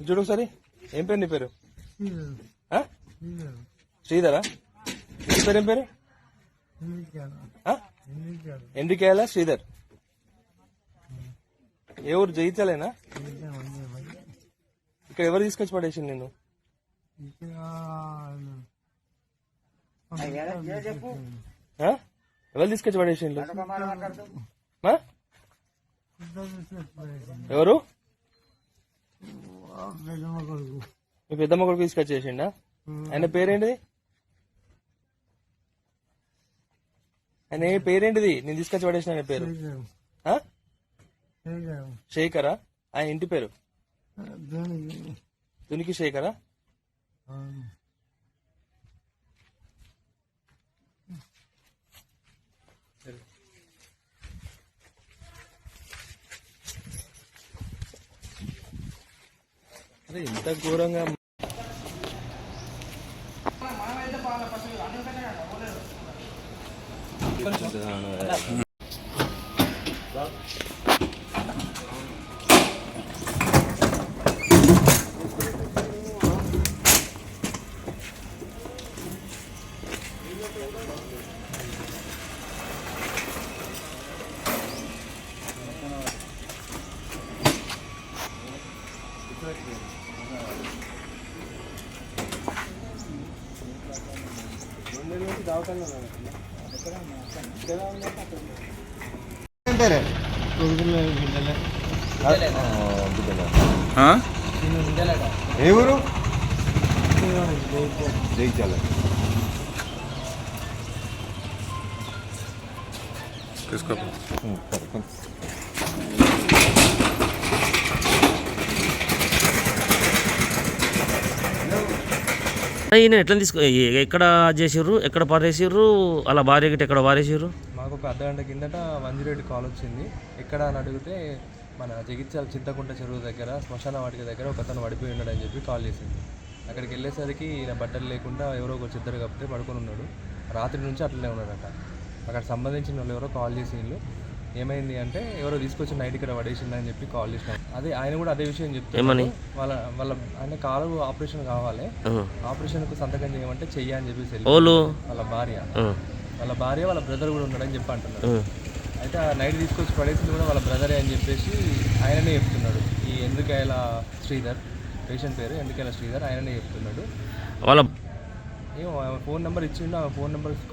చూడు ఒకసారి. ఏం పేరు నీ పేరు? శ్రీధరా? నీ పేరు ఏం పేరు? ఎండికేయాల శ్రీధర్. ఏ ఊరు? జగిత్యాలేనా? ఇక్కడ ఎవరు తీసుకొచ్చి పడేసింది నిన్ను? ఎవరు తీసుకొచ్చి పడేసిండు? ఎవరు? మీ పెద్దమ్మ కొడుకు తీసుకొచ్చేసిండా? ఆయన పేరేంటిది? ఆయన పేరేంటిది నేను తీసుకొచ్చి పడేసిన ఆయన పేరు? శేఖరా? ఆయన ఇంటి పేరు దునికి శేఖరా? అరే ఇంత ఘోరంగా ఏ ఊరు? జైచాల. తీసుకో. ఈయన ఎట్లా తీసుకో ఎక్కడ చేసిర్రు, ఎక్కడ పారేసిర్రు, అలా భార్య గిట్ట ఎక్కడ పారేసిర్రు? మాకు ఒక అర్ధగంట కిందట మంజిరెడ్డి కాల్ వచ్చింది. ఎక్కడ అని అడిగితే మన జగిత్యాల చింతకుంట చెరువు దగ్గర శ్మశాన వాటిక దగ్గర ఒక అతను పడిపోయి ఉన్నాడని చెప్పి కాల్ చేసింది. అక్కడికి వెళ్ళేసరికి ఈయన బట్టలు లేకుండా ఎవరో ఒక చిద్దరు కప్పితే పడుకొని ఉన్నాడు. రాత్రి నుంచి అట్లనే ఉన్నాడట. అక్కడ సంబంధించిన వాళ్ళు ఎవరో కాల్ చేసి వీళ్ళు ఏమైంది అంటే ఎవరో తీసుకొచ్చి నైట్ ఇక్కడ పడేసిందని చెప్పి కాల్ చేసినారు. అదే ఆయన కూడా అదే విషయం చెప్తారు. వాళ్ళ ఆయన కాలు ఆపరేషన్ కావాలి, ఆపరేషన్కు సంతకం చేయమంటే చెయ్యి అని చెప్పేసి వాళ్ళ భార్య వాళ్ళ బ్రదర్ కూడా ఉన్నాడని చెప్పి అంటున్నారు. అయితే ఆ నైట్ తీసుకొచ్చి పడేసింది కూడా వాళ్ళ బ్రదరే అని చెప్పేసి ఆయననే చెప్తున్నాడు. ఈ ఎందుకేలా శ్రీధర్, పేషెంట్ పేరు ఎందుకేలా శ్రీధర్, ఆయననే చెప్తున్నాడు. వాళ్ళ ఏమో ఫోన్ నెంబర్ ఇచ్చిండు. ఆ ఫోన్ నెంబర్ కాల్